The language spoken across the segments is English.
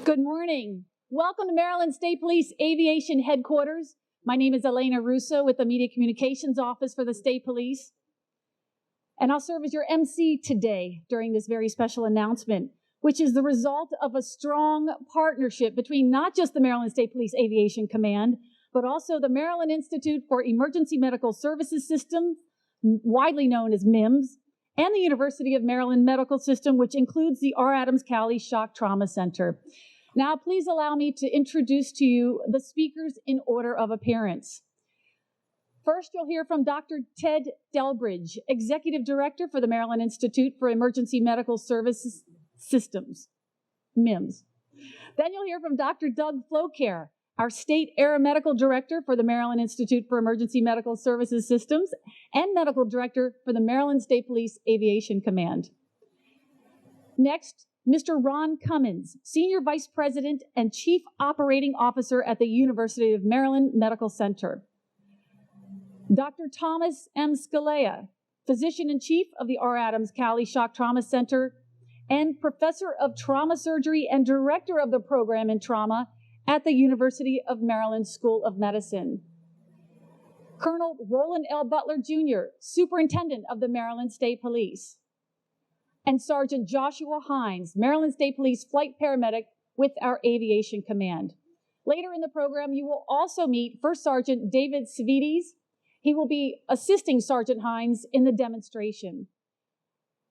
Good morning. Welcome to Maryland State Police Aviation Headquarters. My name is Elena Russo with the Media Communications Office for the State Police. And I'll serve as your MC today during this very special announcement, which is the result of a strong partnership between not just the Maryland State Police Aviation Command, but also the Maryland Institute for Emergency Medical Services System, widely known as MSP, and the University of Maryland Medical System, which includes the R. Adams Cowley Shock Trauma Center. Now, please allow me to introduce to you the speakers in order of appearance. First, you'll hear from Dr. Ted Delbridge, Executive Director for the Maryland Institute for Emergency Medical Services Systems, MIMS. Then you'll hear from Dr. Doug Flocare, our State Aeromedical Director for the Maryland Institute for Emergency Medical Services Systems and Medical Director for the Maryland State Police Aviation Command. Next, Mr. Ron Cummins, Senior Vice President and Chief Operating Officer at the University of Maryland Medical Center. Dr. Thomas M. Scalea, Physician-in-Chief of the R. Adams Cowley Shock Trauma Center and Professor of Trauma Surgery and Director of the Program in Trauma at the University of Maryland School of Medicine. Colonel Roland L. Butler, Jr., Superintendent of the Maryland State Police. And Sergeant Joshua Hines, Maryland State Police Flight Paramedic with our Aviation Command. Later in the program, you will also meet First Sergeant David Svides. He will be assisting Sergeant Hines in the demonstration.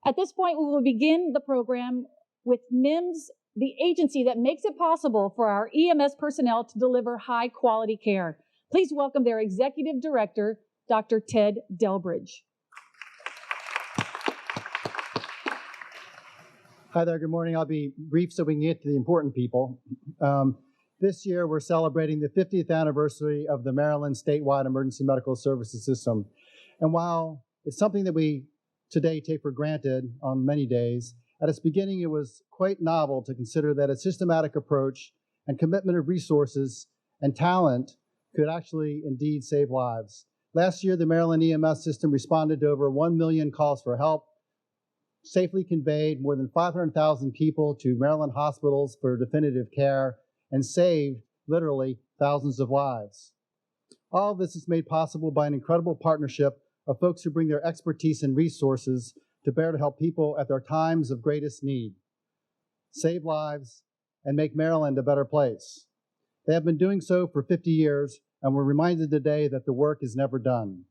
At this point, we will begin the program with MIMS, the agency that makes it possible for our EMS personnel to deliver high-quality care. Please welcome their Executive Director, Dr. Ted Delbridge. Hi there, good morning. I'll be brief so we can get to the important people. This year, we're celebrating the 50th anniversary of the Maryland Statewide Emergency Medical Services System. And while it's something that we today take for granted on many days, at its beginning, it was quite novel to consider that a systematic approach and commitment of resources and talent could actually indeed save lives. Last year, the Maryland EMS system responded to over 1 million calls for help, safely conveyed more than 500,000 people to Maryland hospitals for definitive care, and saved, literally, thousands of lives. All of this is made possible by an incredible partnership of folks who bring their expertise and resources to bear to help people at their times of greatest need, save lives, and make Maryland a better place. They have been doing so for 50 years, and we're reminded today that the work is never done.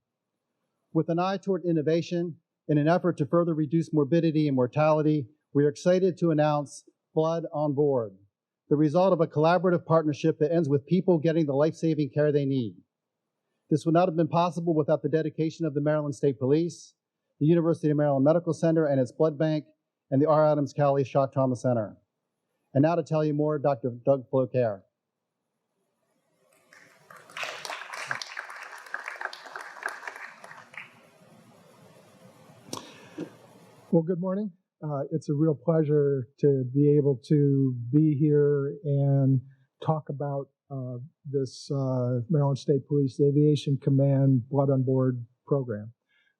With an eye toward innovation, in an effort to further reduce morbidity and mortality, we are excited to announce Blood on Board, the result of a collaborative partnership that ends with people getting the life-saving care they need. This would not have been possible without the dedication of the Maryland State Police, the University of Maryland Medical Center and its blood bank, and the R. Adams Cowley Shock Trauma Center. And now to tell you more, Dr. Doug Flocare. Well, good morning. It's a real pleasure to be able to be here and talk about this Maryland State Police Aviation Command Blood on Board program.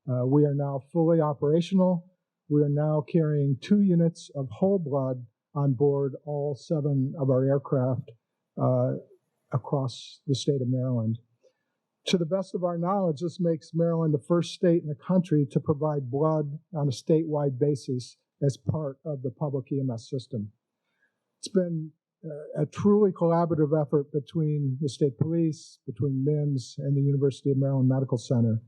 We are now fully operational. We are now carrying 2 units of whole blood on board all 7 of our aircraft across the state of Maryland. To the best of our knowledge, this makes Maryland the first state in the country to provide blood on a statewide basis as part of the public EMS system. It's been a truly collaborative effort between the state police, between MIMS, and the University of Maryland Medical Center.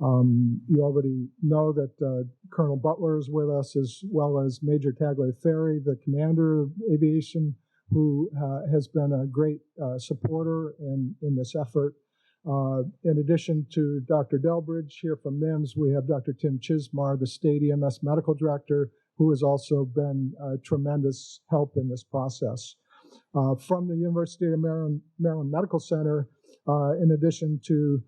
You already know that Colonel Butler is with us, as well as Major Tagliaferri, the commander of aviation, who has been a great supporter in this effort. In addition to Dr. Delbridge here from MIMS, we have Dr. Tim Chismar, the State EMS Medical Director, who has also been a tremendous help in this process. From the University of Maryland Medical Center, in addition to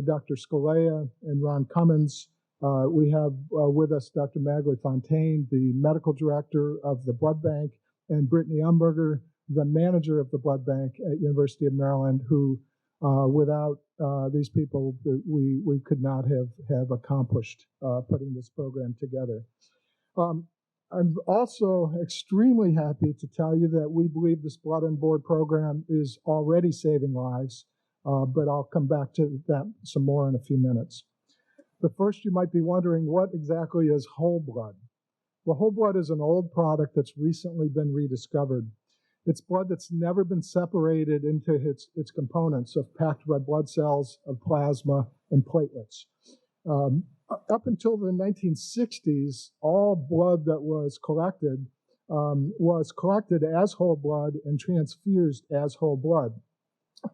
Dr. Scalea and Ron Cummins, we have with us Dr. Maglie Fontaine, the Medical Director of the Blood Bank, and Brittany Umberger, the Manager of the Blood Bank at University of Maryland, who without these people, we could not have accomplished putting this program together. I'm also extremely happy to tell you that we believe this Blood on Board program is already saving lives, but I'll come back to that some more in a few minutes. But first, you might be wondering, what exactly is whole blood? Well, whole blood is an old product that's recently been rediscovered. It's blood that's never been separated into its components of packed red blood cells, of plasma, and platelets. Up until the 1960s, all blood that was collected as whole blood and transfused as whole blood.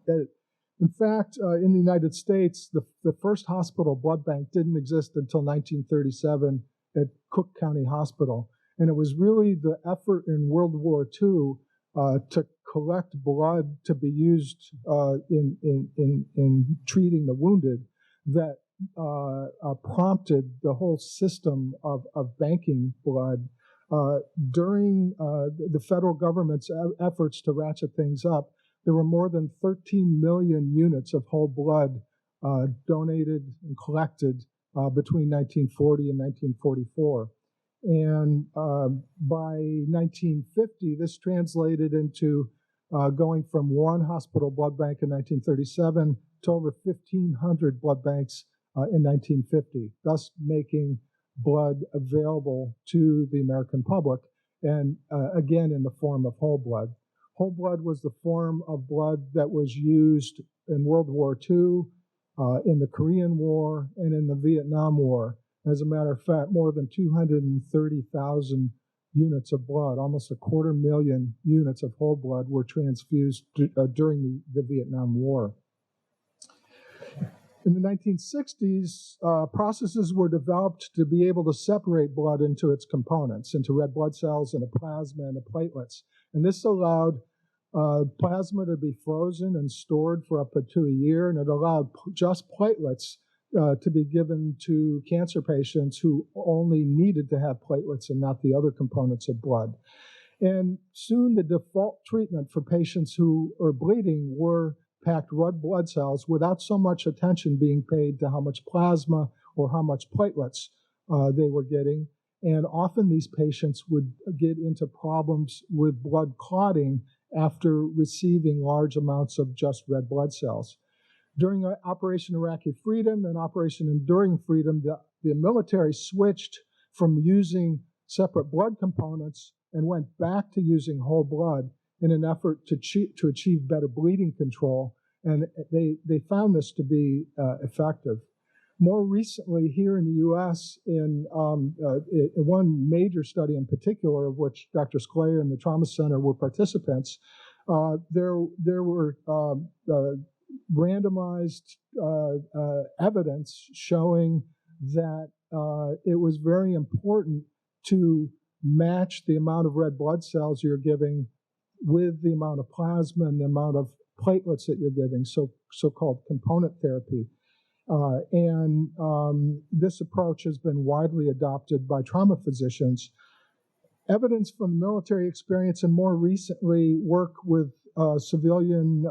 In fact, in the United States, the first hospital blood bank didn't exist until 1937 at Cook County Hospital. And it was really the effort in World War II to collect blood to be used in treating the wounded that prompted the whole system of banking blood. During the federal government's efforts to ratchet things up, there were more than 13 million units of whole blood donated and collected between 1940 and 1944. And by 1950, this translated into going from one hospital blood bank in 1937 to over 1,500 blood banks in 1950, thus making blood available to the American public, and again in the form of whole blood. Whole blood was the form of blood that was used in World War II, in the Korean War, and in the Vietnam War. As a matter of fact, more than 230,000 units of blood, almost 250,000 units of whole blood, were transfused during the Vietnam War. In the 1960s, processes were developed to be able to separate blood into its components, into red blood cells and a plasma and a platelets. And this allowed plasma to be frozen and stored for up to a year, and it allowed just platelets to be given to cancer patients who only needed to have platelets and not the other components of blood. And soon the default treatment for patients who are bleeding were packed red blood cells without so much attention being paid to how much plasma or how much platelets they were getting. And often these patients would get into problems with blood clotting after receiving large amounts of just red blood cells. During Operation Iraqi Freedom and Operation Enduring Freedom, the military switched from using separate blood components and went back to using whole blood in an effort to achieve better bleeding control, and they found this to be effective. More recently, here in the U.S., in one major study in particular, of which Dr. Sclayer and the Trauma Center were participants, there were randomized evidence showing that it was very important to match the amount of red blood cells you're giving with the amount of plasma and the amount of platelets that you're giving, so-called component therapy. This approach has been widely adopted by trauma physicians. Evidence from military experience and more recently work with civilian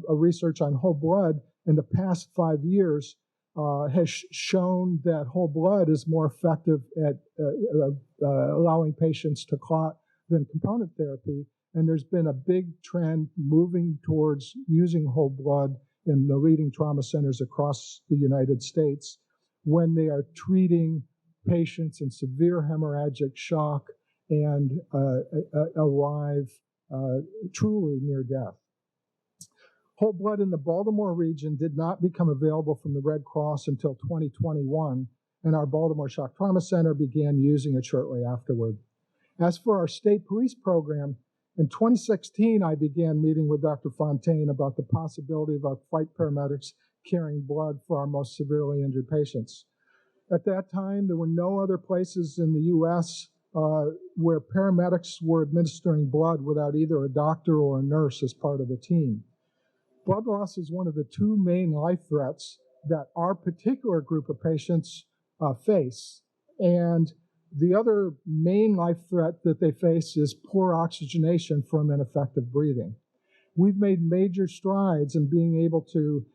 research on whole blood in the past 5 years has shown that whole blood is more effective at allowing patients to clot than component therapy. And there's been a big trend moving towards using whole blood in the leading trauma centers across the United States when they are treating patients in severe hemorrhagic shock and arrive truly near death. Whole blood in the Baltimore region did not become available from the Red Cross until 2021, and our Baltimore Shock Trauma Center began using it shortly afterward. As for our state police program, in 2016, I began meeting with Dr. Fontaine about the possibility of our flight paramedics carrying blood for our most severely injured patients. At that time, there were no other places in the U.S. Where paramedics were administering blood without either a doctor or a nurse as part of the team. Blood loss is one of the two main life threats that our particular group of patients face. And the other main life threat that they face is poor oxygenation from ineffective breathing. We've made major strides in being able to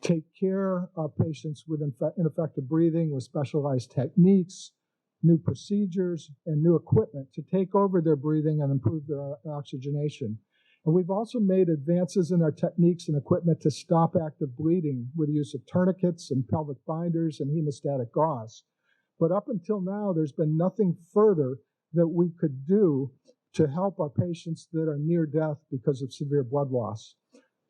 take care of patients with ineffective breathing with specialized techniques, new procedures, and new equipment to take over their breathing and improve their oxygenation. And we've also made advances in our techniques and equipment to stop active bleeding with the use of tourniquets and pelvic binders and hemostatic gauze. But up until now, there's been nothing further that we could do to help our patients that are near death because of severe blood loss.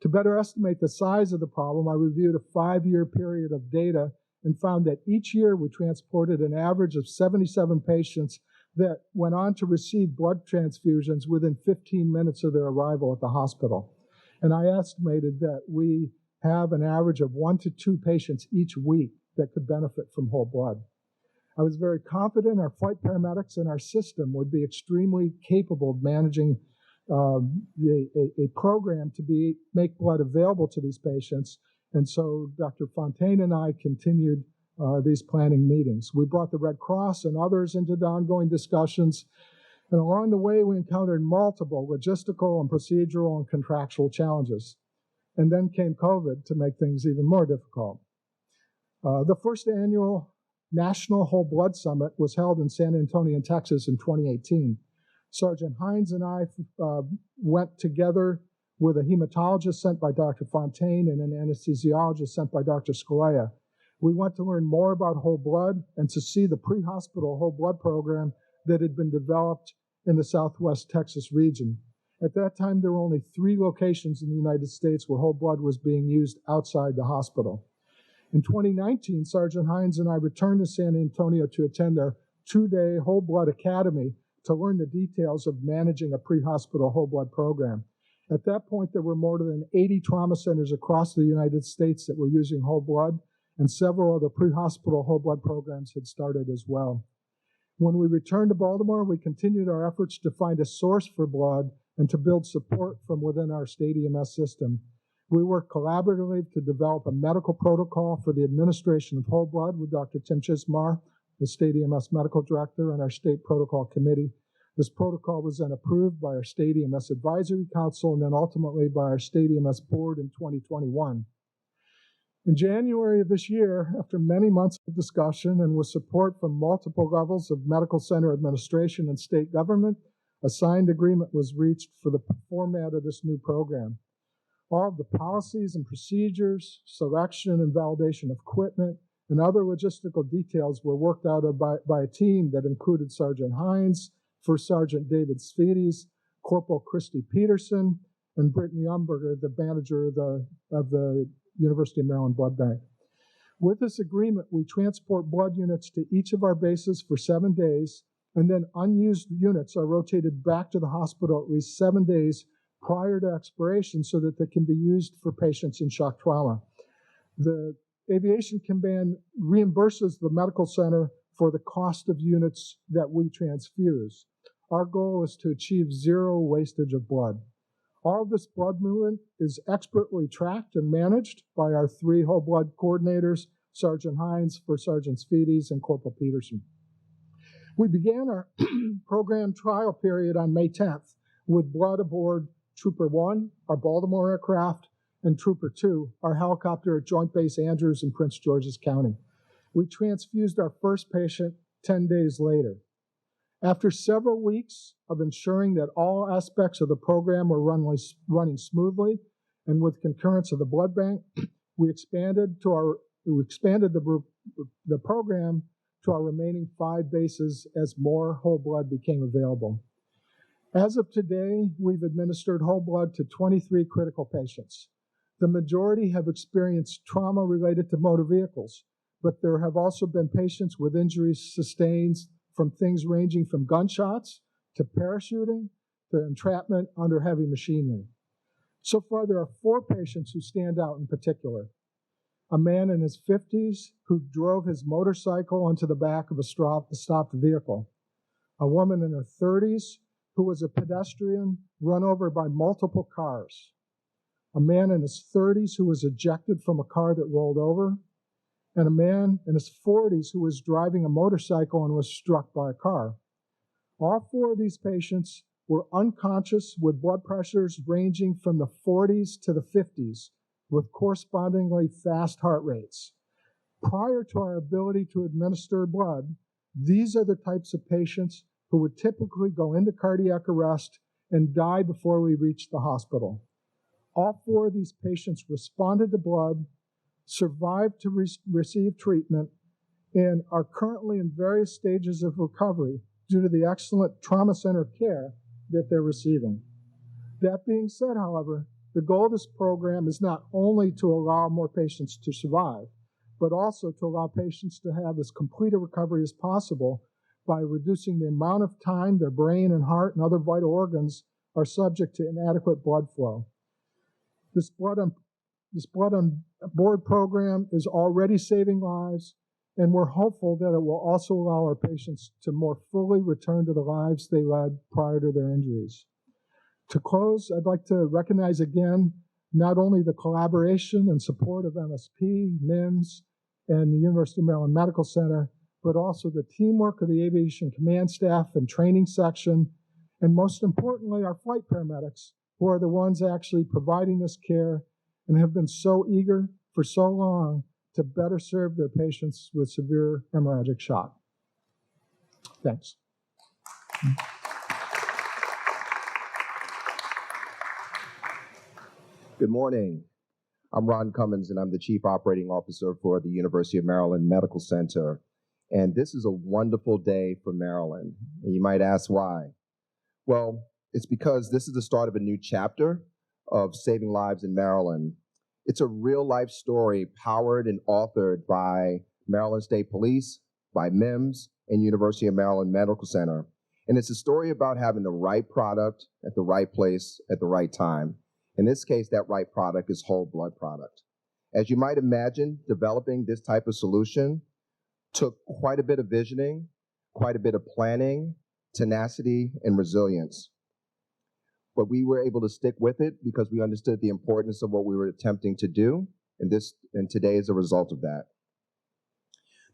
To better estimate the size of the problem, I reviewed a 5-year period of data and found that each year we transported an average of 77 patients that went on to receive blood transfusions within 15 minutes of their arrival at the hospital. And I estimated that we have an average of 1 to 2 patients each week that could benefit from whole blood. I was very confident our flight paramedics and our system would be extremely capable of managing a program to make blood available to these patients. And so Dr. Fontaine and I continued these planning meetings. We brought the Red Cross and others into the ongoing discussions. And along the way, we encountered multiple logistical and procedural and contractual challenges. And then came COVID to make things even more difficult. The first annual National Whole Blood Summit was held in San Antonio, Texas in 2018. Sergeant Hines and I went together with a hematologist sent by Dr. Fontaine and an anesthesiologist sent by Dr. Scalea. We went to learn more about whole blood and to see the pre-hospital whole blood program that had been developed in the Southwest Texas region. At that time, there were only 3 locations in the United States where whole blood was being used outside the hospital. In 2019, Sergeant Hines and I returned to San Antonio to attend our 2-day Whole Blood Academy to learn the details of managing a pre-hospital whole blood program. At that point, there were more than 80 trauma centers across the United States that were using whole blood, and several other pre-hospital whole blood programs had started as well. When we returned to Baltimore, we continued our efforts to find a source for blood and to build support from within our state EMS system. We worked collaboratively to develop a medical protocol for the administration of whole blood with Dr. Tim Chismar, the state EMS medical director, and our state protocol committee. This protocol was then approved by our state EMS advisory council and then ultimately by our state EMS board in 2021. In January of this year, after many months of discussion and with support from multiple levels of medical center administration and state government, a signed agreement was reached for the format of this new program. All of the policies and procedures, selection and validation of equipment, and other logistical details were worked out by a team that included Sergeant Hines, First Sergeant David Svedis, Corporal Christy Peterson, and Brittany Umberger, the manager of the University of Maryland Blood Bank. With this agreement, we transport blood units to each of our bases for 7 days, and then unused units are rotated back to the hospital at least 7 days prior to expiration so that they can be used for patients in shock trauma. The Aviation Command reimburses the medical center for the cost of units that we transfuse. Our goal is to achieve 0 wastage of blood. All of this blood movement is expertly tracked and managed by our 3 whole blood coordinators, Sergeant Hines, First Sergeant Svedis, and Corporal Peterson. We began our program trial period on May 10th with blood aboard Trooper 1, our Baltimore aircraft, and Trooper 2, our helicopter at Joint Base Andrews in Prince George's County. We transfused our first patient 10 days later. After several weeks of ensuring that all aspects of the program were running smoothly, and with concurrence of the blood bank, we expanded the program to our remaining 5 bases as more whole blood became available. As of today, we've administered whole blood to 23 critical patients. The majority have experienced trauma related to motor vehicles, but there have also been patients with injuries sustained from things ranging from gunshots to parachuting to entrapment under heavy machinery. So far, there are 4 patients who stand out in particular. A man in his 50s who drove his motorcycle onto the back of a stopped vehicle. A woman in her 30s who was a pedestrian run over by multiple cars. A man in his 30s who was ejected from a car that rolled over. And a man in his 40s who was driving a motorcycle and was struck by a car. All 4 of these patients were unconscious with blood pressures ranging from the 40s to the 50s with correspondingly fast heart rates. Prior to our ability to administer blood, These are the types of patients who would typically go into cardiac arrest and die before we reach the hospital. All 4 of these patients responded to blood, survived to receive treatment, and are currently in various stages of recovery due to the excellent trauma center care that they're receiving. That being said, however, the goal of this program is not only to allow more patients to survive, but also to allow patients to have as complete a recovery as possible by reducing the amount of time their brain and heart and other vital organs are subject to inadequate blood flow. This blood on board program is already saving lives, and we're hopeful that it will also allow our patients to more fully return to the lives they led prior to their injuries. To close, I'd like to recognize again not only the collaboration and support of MSP, MIMS, and the University of Maryland Medical Center, but also the teamwork of the Aviation Command staff and training section, and most importantly, our flight paramedics, who are the ones actually providing this care and have been so eager for so long to better serve their patients with severe hemorrhagic shock. Thanks. Good morning. I'm Ron Cummins, and I'm the Chief Operating Officer for the University of Maryland Medical Center. And this is a wonderful day for Maryland. And you might ask why. Well, it's because this is the start of a new chapter of saving lives in Maryland. It's a real-life story powered and authored by Maryland State Police, by MIMS, and University of Maryland Medical Center. And it's a story about having the right product at the right place at the right time. In this case, that right product is whole blood product. As you might imagine, developing this type of solution took quite a bit of visioning, quite a bit of planning, tenacity, and resilience. But we were able to stick with it because we understood the importance of what we were attempting to do, and today is a result of that.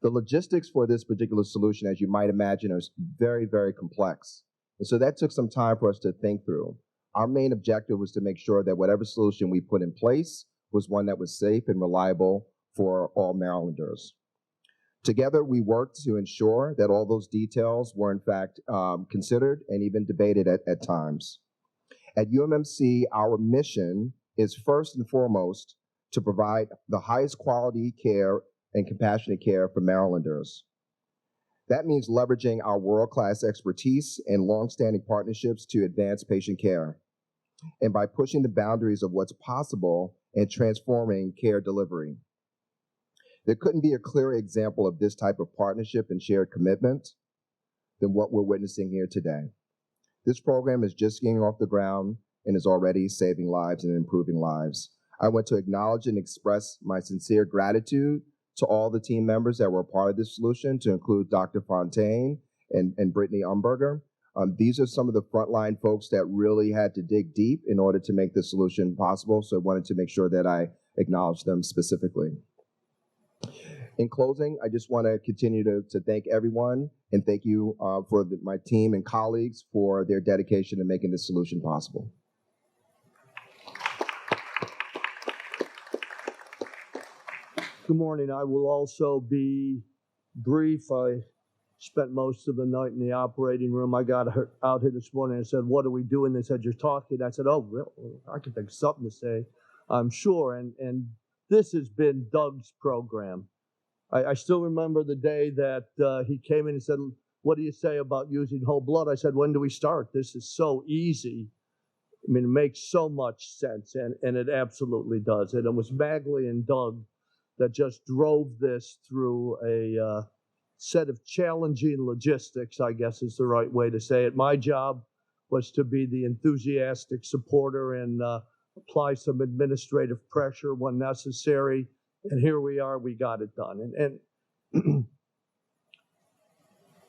The logistics for this particular solution, as you might imagine, are very, very complex. And so that took some time for us to think through. Our main objective was to make sure that whatever solution we put in place was one that was safe and reliable for all Marylanders. Together, we worked to ensure that all those details were in fact considered and even debated at times. At UMMC, our mission is first and foremost to provide the highest quality care and compassionate care for Marylanders. That means leveraging our world-class expertise and long-standing partnerships to advance patient care, and by pushing the boundaries of what's possible and transforming care delivery. There couldn't be a clearer example of this type of partnership and shared commitment than what we're witnessing here today. This program is just getting off the ground and is already saving lives and improving lives. I want to acknowledge and express my sincere gratitude to all the team members that were a part of this solution, to include Dr. Fontaine and Brittany Umberger. These are some of the frontline folks that really had to dig deep in order to make this solution possible, so I wanted to make sure that I acknowledge them specifically. In closing, I just want to continue to thank everyone, and thank you for my team and colleagues for their dedication to making this solution possible. Good morning. I will also be brief. I spent most of the night in the operating room. I got out here this morning and said, "What are we doing?" They said, "You're talking." I said, "Oh, well, I can think of something to say, I'm sure." And this has been Doug's program. I still remember the day that he came in and said, "What do you say about using whole blood?" I said, "When do we start? This is so easy." I mean, it makes so much sense, and it absolutely does. And it was Magley and Doug that just drove this through a set of challenging logistics, I guess is the right way to say it. My job was to be the enthusiastic supporter and apply some administrative pressure when necessary. And here we are, we got it done. And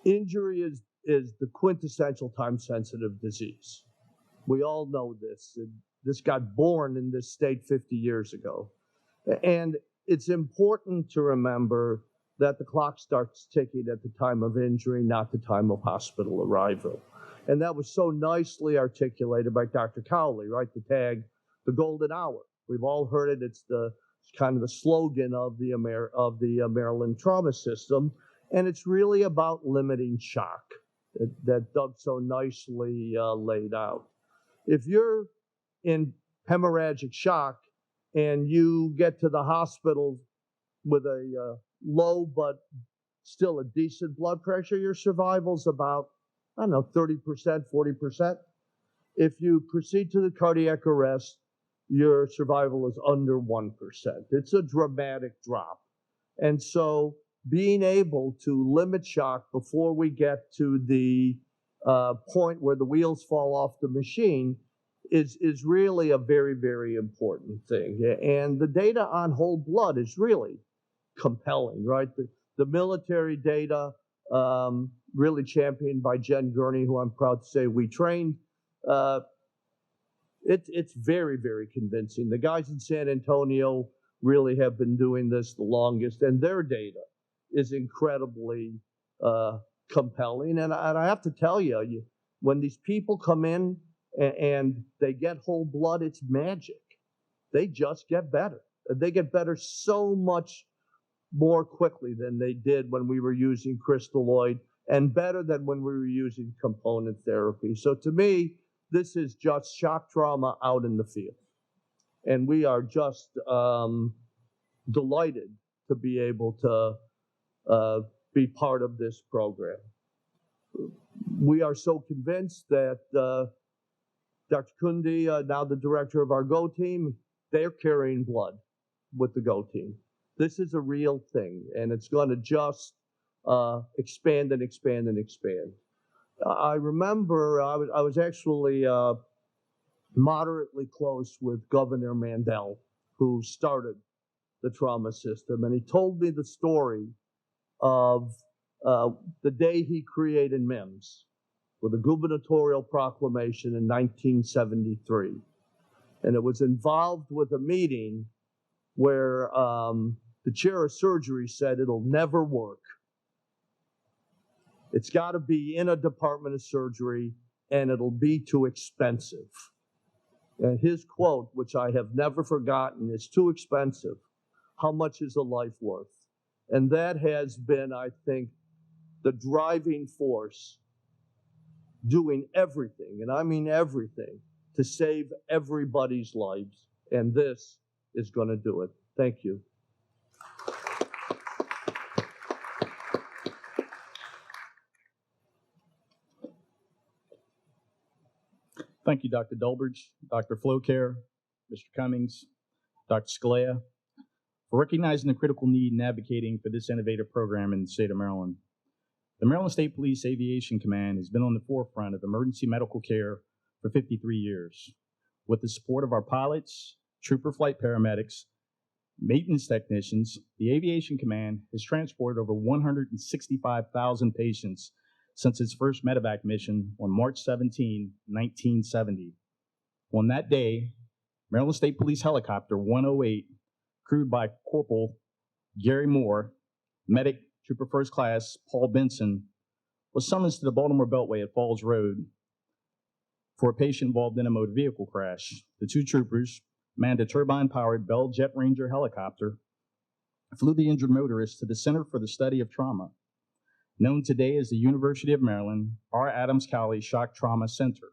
injury is the quintessential time-sensitive disease. We all know this. This got born in this state 50 years ago. And it's important to remember that the clock starts ticking at the time of injury, not the time of hospital arrival. And that was so nicely articulated by Dr. Cowley, right? The tag, the golden hour. We've all heard it. It's kind of the slogan of the Maryland trauma system. And it's really about limiting shock that Doug so nicely laid out. If you're in hemorrhagic shock and you get to the hospital with a low but still a decent blood pressure, your survival's about, I don't know, 30%, 40%. If you proceed to the cardiac arrest, your survival is under 1%. It's a dramatic drop. And so being able to limit shock before we get to the point where the wheels fall off the machine is really a very, very important thing. And the data on whole blood is really compelling, right? The military data, really championed by Jen Gurney, who I'm proud to say we trained, it's very, very convincing. The guys in San Antonio really have been doing this the longest, and their data is incredibly compelling. And I have to tell you, when these people come in and they get whole blood, it's magic. They just get better. They get better so much more quickly than they did when we were using crystalloid, and better than when we were using component therapy. So to me, this is just shock trauma out in the field. And we are just delighted to be able to be part of this program. We are so convinced that Dr. Kundi, now the director of our GO team, they're carrying blood with the GO team. This is a real thing, and it's going to just expand and expand and expand. I remember I was actually moderately close with Governor Mandel, who started the trauma system, and he told me the story of the day he created MSP with a gubernatorial proclamation in 1973. And it was involved with a meeting where the chair of surgery said it'll never work. It's got to be in a department of surgery, and it'll be too expensive. And his quote, which I have never forgotten, is too expensive. How much is a life worth? And that has been, I think, the driving force, doing everything, and I mean everything, to save everybody's lives. And this is going to do it. Thank you. Thank you, Dr. Dolbridge, Dr. Flowcare, Mr. Cummings, Dr. Scalea, for recognizing the critical need and advocating for this innovative program in the state of Maryland. The Maryland State Police Aviation Command has been on the forefront of emergency medical care for 53 years. With the support of our pilots, trooper flight paramedics, maintenance technicians, the Aviation Command has transported over 165,000 patients since its first medevac mission on March 17, 1970. On that day, Maryland State Police Helicopter 108, crewed by Corporal Gary Moore, medic Trooper First Class Paul Benson, was summoned to the Baltimore Beltway at Falls Road for a patient involved in a motor vehicle crash. The two troopers manned a turbine-powered Bell Jet Ranger helicopter, flew the injured motorist to the Center for the Study of Trauma, known today as the University of Maryland R. Adams Cowley Shock Trauma Center.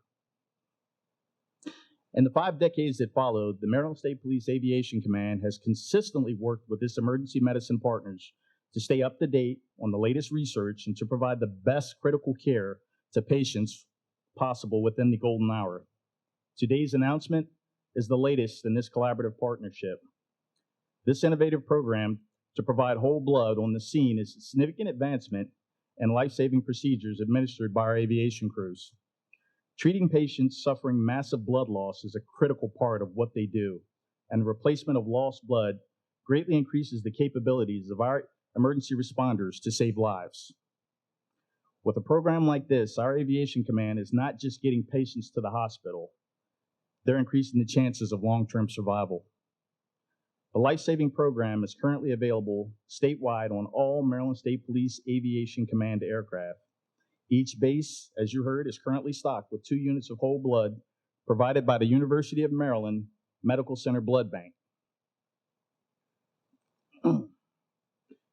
In the 5 decades that followed, the Maryland State Police Aviation Command has consistently worked with its emergency medicine partners to stay up to date on the latest research and to provide the best critical care to patients possible within the golden hour. Today's announcement is the latest in this collaborative partnership. This innovative program to provide whole blood on the scene is a significant advancement in life-saving procedures administered by our aviation crews. Treating patients suffering massive blood loss is a critical part of what they do, and the replacement of lost blood greatly increases the capabilities of our emergency responders to save lives. With a program like this, our Aviation Command is not just getting patients to the hospital, they're increasing the chances of long-term survival. The life-saving program is currently available statewide on all Maryland State Police Aviation Command aircraft. Each base, as you heard, is currently stocked with 2 units of whole blood provided by the University of Maryland Medical Center Blood Bank.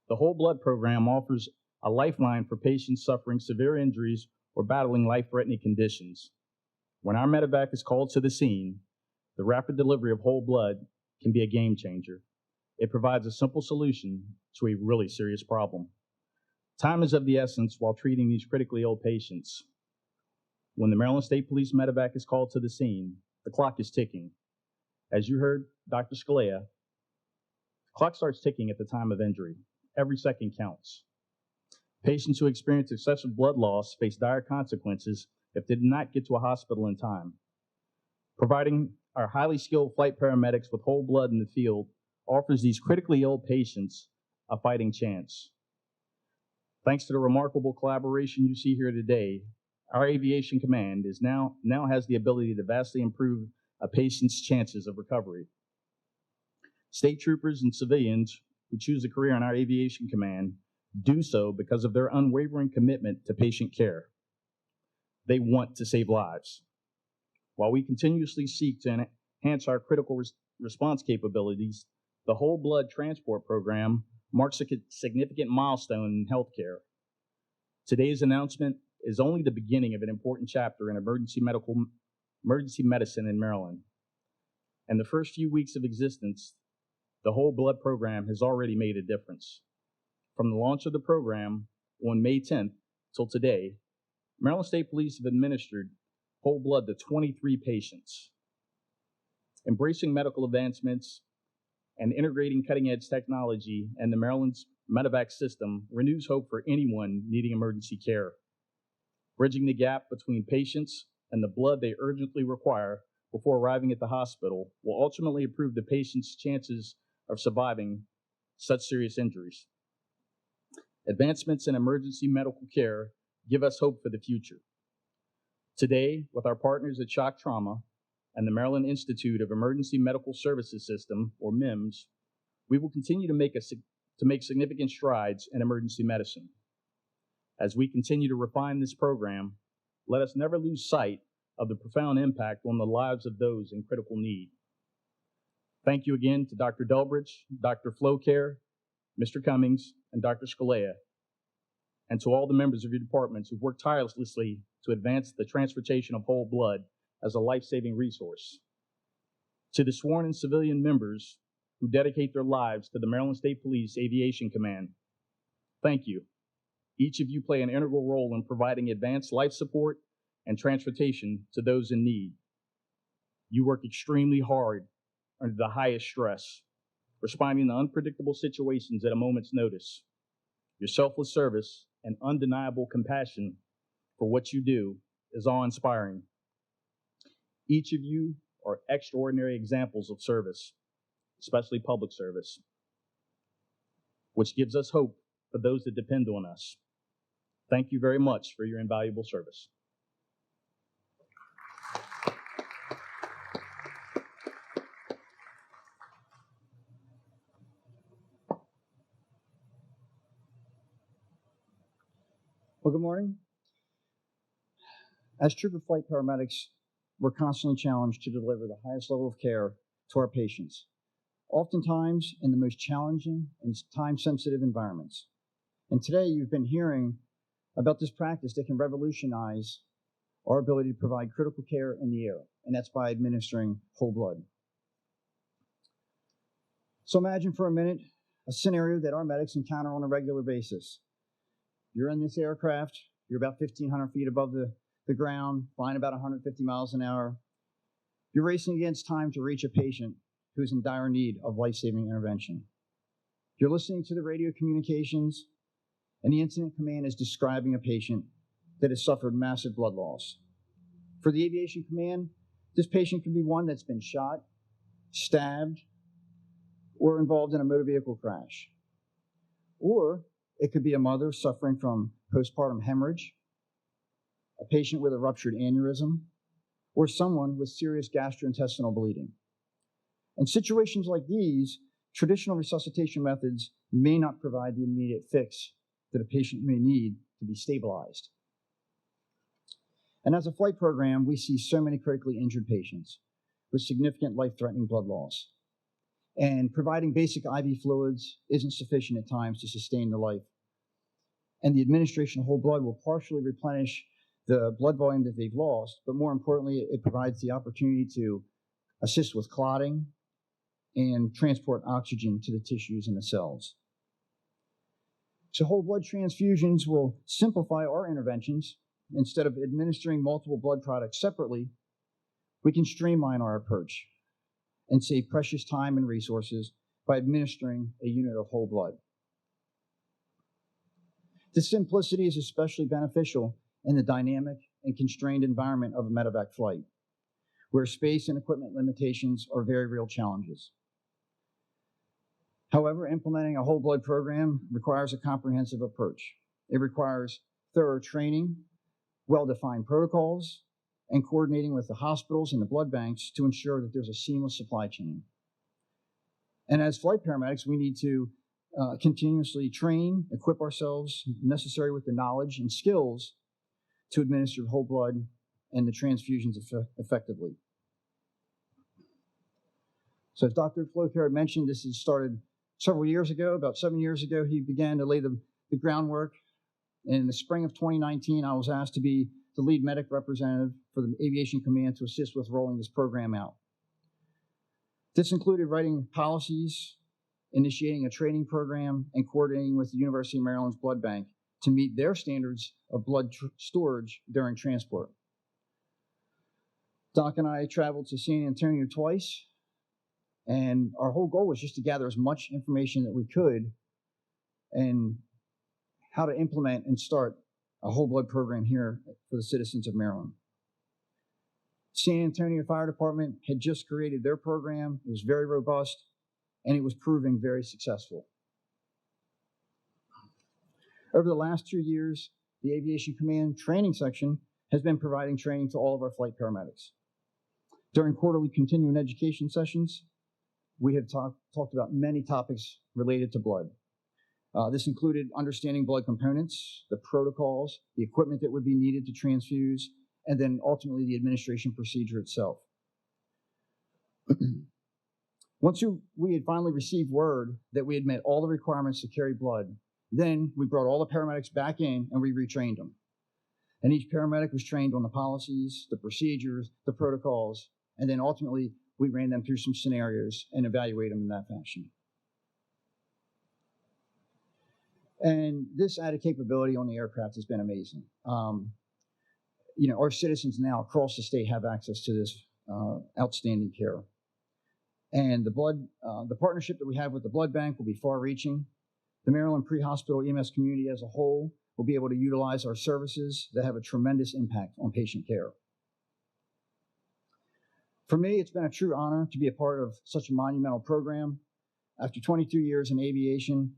The whole blood program offers a lifeline for patients suffering severe injuries or battling life-threatening conditions. When our medevac is called to the scene, the rapid delivery of whole blood can be a game changer. It provides a simple solution to a really serious problem. Time is of the essence while treating these critically ill patients. When the Maryland State Police medevac is called to the scene, the clock is ticking. As you heard Dr. Scalea, the clock starts ticking at the time of injury. Every second counts. Patients who experience excessive blood loss face dire consequences if they did not get to a hospital in time. Providing our highly skilled flight paramedics with whole blood in the field offers these critically ill patients a fighting chance. Thanks to the remarkable collaboration you see here today, our Aviation Command now has the ability to vastly improve a patient's chances of recovery. State troopers and civilians who choose a career in our Aviation Command do so because of their unwavering commitment to patient care. They want to save lives. While we continuously seek to enhance our critical response capabilities, the Whole Blood Transport Program marks a significant milestone in healthcare. Today's announcement is only the beginning of an important chapter in emergency medicine in Maryland. In the first few weeks of existence, the Whole Blood Program has already made a difference. From the launch of the program on May 10th till today, Maryland State Police have administered whole blood to 23 patients. Embracing medical advancements and integrating cutting-edge technology and the Maryland's medevac system renews hope for anyone needing emergency care. Bridging the gap between patients and the blood they urgently require before arriving at the hospital will ultimately improve the patient's chances of surviving such serious injuries. Advancements in emergency medical care give us hope for the future. Today, with our partners at Shock Trauma and the Maryland Institute of Emergency Medical Services System, or MIMS, we will continue to make significant strides in emergency medicine. As we continue to refine this program, let us never lose sight of the profound impact on the lives of those in critical need. Thank you again to Dr. Delbridge, Dr. Flowcare, Mr. Cummings, and Dr. Scalea, and to all the members of your departments who've worked tirelessly to advance the transportation of whole blood as a life-saving resource. To the sworn and civilian members who dedicate their lives to the Maryland State Police Aviation Command, thank you. Each of you play an integral role in providing advanced life support and transportation to those in need. You work extremely hard under the highest stress, responding to unpredictable situations at a moment's notice. Your selfless service and undeniable compassion for what you do is awe-inspiring. Each of you are extraordinary examples of service, especially public service, which gives us hope for those that depend on us. Thank you very much for your invaluable service. Well, good morning. As trooper flight paramedics, we're constantly challenged to deliver the highest level of care to our patients, oftentimes in the most challenging and time-sensitive environments. And today you've been hearing about this practice that can revolutionize our ability to provide critical care in the air, and that's by administering whole blood. So imagine for a minute a scenario that our medics encounter on a regular basis. You're in this aircraft, you're about 1,500 feet above the ground, flying about 150 miles an hour. You're racing against time to reach a patient who's in dire need of life-saving intervention. You're listening to the radio communications, and the incident command is describing a patient that has suffered massive blood loss. For the Aviation Command, this patient could be one that's been shot, stabbed, or involved in a motor vehicle crash. Or it could be a mother suffering from postpartum hemorrhage, a patient with a ruptured aneurysm, or someone with serious gastrointestinal bleeding. In situations like these, traditional resuscitation methods may not provide the immediate fix that a patient may need to be stabilized. And as a flight program, we see so many critically injured patients with significant life-threatening blood loss. And providing basic IV fluids isn't sufficient at times to sustain the life And the administration of whole blood will partially replenish the blood volume that they've lost, but more importantly, it provides the opportunity to assist with clotting and transport oxygen to the tissues and the cells. So whole blood transfusions will simplify our interventions. Instead of administering multiple blood products separately, we can streamline our approach and save precious time and resources by administering a unit of whole blood. This simplicity is especially beneficial in the dynamic and constrained environment of a medevac flight, where space and equipment limitations are very real challenges. However, implementing a whole blood program requires a comprehensive approach. It requires thorough training, well-defined protocols, and coordinating with the hospitals and the blood banks to ensure that there's a seamless supply chain. And as flight paramedics, we need to continuously train, equip ourselves necessary with the knowledge and skills to administer whole blood and the transfusions effectively. So as Dr. Floker had mentioned, this has started several years ago. About 7 years ago, he began to lay the groundwork. In the spring of 2019, I was asked to be the lead medic representative for the Aviation Command to assist with rolling this program out. This included writing policies, initiating a training program, and coordinating with the University of Maryland's blood bank to meet their standards of blood storage during transport. Doc and I traveled to San Antonio twice, and our whole goal was just to gather as much information that we could and how to implement and start a whole blood program here for the citizens of Maryland. San Antonio Fire Department had just created their program. It was very robust, and it was proving very successful. Over the last 2 years, the Aviation Command training section has been providing training to all of our flight paramedics. During quarterly continuing education sessions, we have talked about many topics related to blood. This included understanding blood components, the protocols, the equipment that would be needed to transfuse, and then ultimately the administration procedure itself. Once we had finally received word that we had met all the requirements to carry blood, then we brought all the paramedics back in and we retrained them. And each paramedic was trained on the policies, the procedures, the protocols, and then ultimately we ran them through some scenarios and evaluated them in that fashion. And this added capability on the aircraft has been amazing. Our citizens now across the state have access to this outstanding care. And the partnership that we have with the blood bank will be far-reaching. The Maryland pre-hospital EMS community as a whole will be able to utilize our services that have a tremendous impact on patient care. For me, it's been a true honor to be a part of such a monumental program. After 22 years in aviation,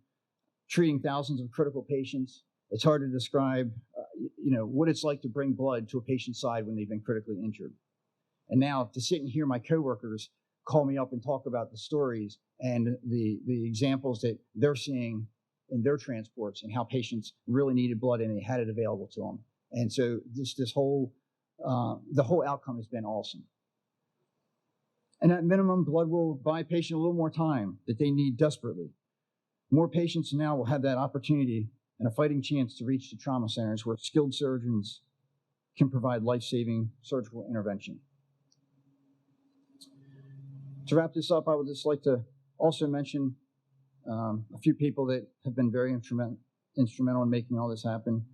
treating thousands of critical patients, it's hard to describe what it's like to bring blood to a patient's side when they've been critically injured. And now to sit and hear my coworkers call me up and talk about the stories and the examples that they're seeing in their transports and how patients really needed blood and they had it available to them. And so the whole outcome has been awesome. And at minimum, blood will buy a patient a little more time that they need desperately. More patients now will have that opportunity and a fighting chance to reach the trauma centers where skilled surgeons can provide life-saving surgical intervention. To wrap this up, I would just like to also mention a few people that have been very instrumental in making all this happen.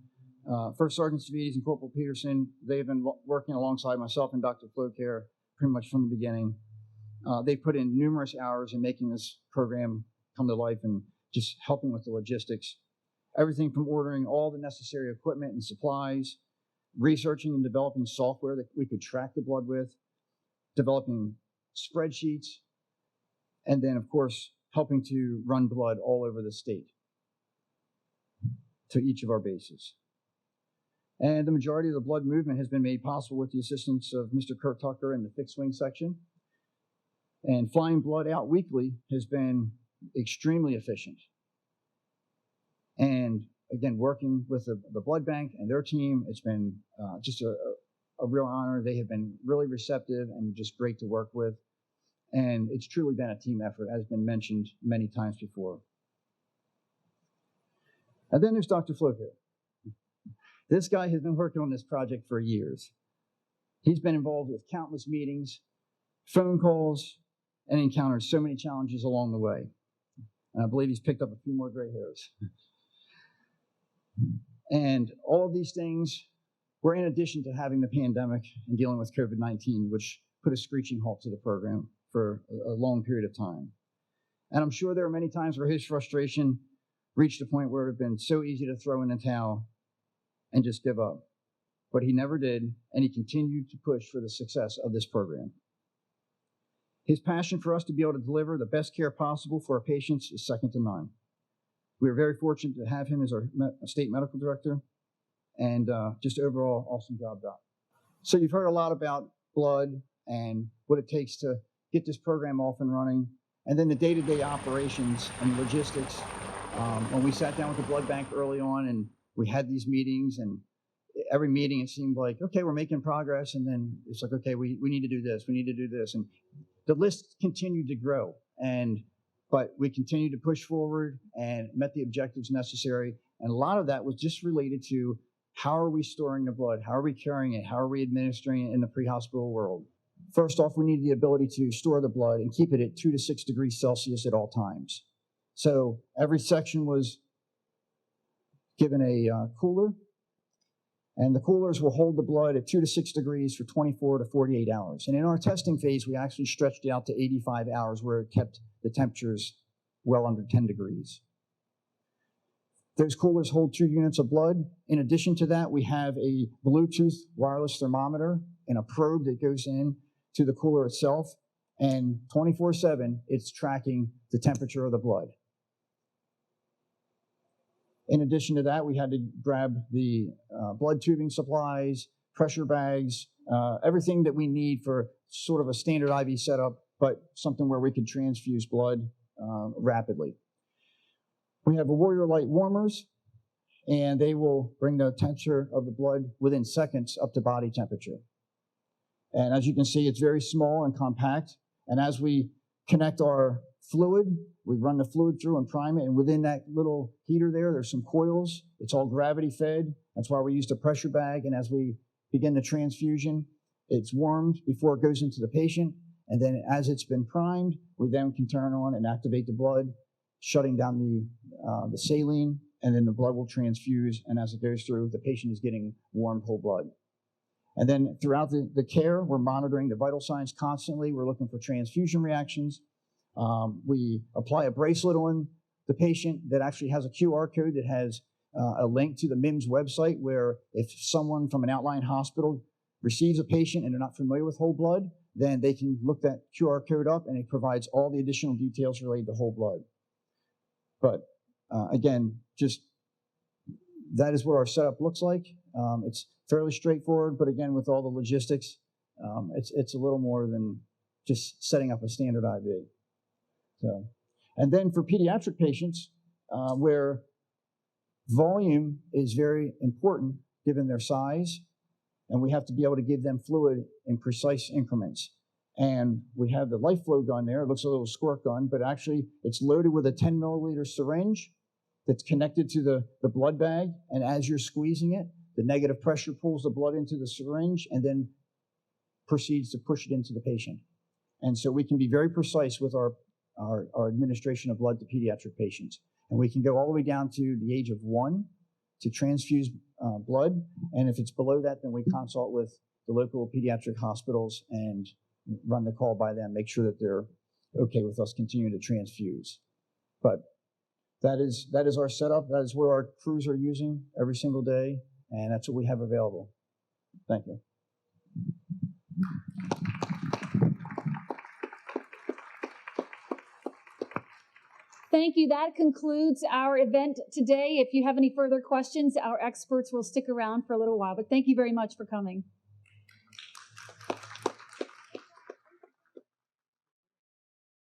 First Sergeant Savides and Corporal Peterson, they've been working alongside myself and Dr. Floker pretty much from the beginning. They put in numerous hours in making this program come to life and just helping with the logistics. Everything from ordering all the necessary equipment and supplies, researching and developing software that we could track the blood with, developing spreadsheets, and then, of course, helping to run blood all over the state to each of our bases. And the majority of the blood movement has been made possible with the assistance of Mr. Kurt Tucker in the fixed wing section. And flying blood out weekly has been extremely efficient. And again, working with the blood bank and their team, it's been just a real honor. They have been really receptive and just great to work with. And it's truly been a team effort, as has been mentioned many times before. And then there's Dr. Floker. This guy has been working on this project for years. He's been involved with countless meetings, phone calls, and encountered so many challenges along the way. And I believe he's picked up a few more gray hairs. And all of these things were in addition to having the pandemic and dealing with COVID-19, which put a screeching halt to the program for a long period of time. And I'm sure there are many times where his frustration reached a point where it would have been so easy to throw in the towel and just give up. But he never did, and he continued to push for the success of this program. His passion for us to be able to deliver the best care possible for our patients is second to none. We are very fortunate to have him as our state medical director, and just overall, awesome job, Doc. So you've heard a lot about blood and what it takes to get this program off and running, and then the day-to-day operations and logistics. When we sat down with the blood bank early on and we had these meetings, and every meeting it seemed like, okay, we're making progress, and then it's like, okay, we need to do this, we need to do this. And the list continued to grow, but we continued to push forward and met the objectives necessary. And a lot of that was just related to how are we storing the blood? How are we carrying it? How are we administering it in the pre-hospital world? First off, we need the ability to store the blood and keep it at 2 to 6 degrees Celsius at all times. So every section was given a cooler, and the coolers will hold the blood at 2 to 6 degrees for 24 to 48 hours. And in our testing phase, we actually stretched it out to 85 hours where it kept the temperatures well under 10 degrees. Those coolers hold 2 units of blood. In addition to that, we have a Bluetooth wireless thermometer and a probe that goes in to the cooler itself. And 24/7, it's tracking the temperature of the blood. In addition to that, we had to grab the blood tubing supplies, pressure bags, everything that we need for sort of a standard IV setup, but something where we could transfuse blood rapidly. We have a Warrior Light warmers, and they will bring the temperature of the blood within seconds up to body temperature. And as you can see, it's very small and compact. And as we connect our fluid, we run the fluid through and prime it, and within that little heater there's some coils. It's all gravity fed. That's why we used a pressure bag, and as we begin the transfusion, it's warmed before it goes into the patient, and then as it's been primed, we then can turn on and activate the blood, shutting down the saline, and then the blood will transfuse, and as it goes through, the patient is getting warm whole blood. And then throughout the care, we're monitoring the vital signs constantly. We're looking for transfusion reactions. We apply a bracelet on the patient that actually has a QR code that has a link to the MIMS website, where if someone from an outlying hospital receives a patient and they're not familiar with whole blood, then they can look that QR code up, and it provides all the additional details related to whole blood. But again, just that is what our setup looks like. It's fairly straightforward, but again, with all the logistics, it's a little more than just setting up a standard IV. So, and then for pediatric patients, where volume is very important given their size, and we have to be able to give them fluid in precise increments. And we have the life flow gun there. It looks a little squirt gun, but actually it's loaded with a 10 milliliter syringe that's connected to the blood bag. And as you're squeezing it, the negative pressure pulls the blood into the syringe and then proceeds to push it into the patient. And so we can be very precise with our administration of blood to pediatric patients. And we can go all the way down to the age of 1 to transfuse blood. And if it's below that, then we consult with the local pediatric hospitals and run the call by them, make sure that they're okay with us continuing to transfuse. But that is our setup. That is where our crews are using every single day, and that's what we have available. Thank you. Thank you. That concludes our event today. If you have any further questions, our experts will stick around for a little while, but thank you very much for coming.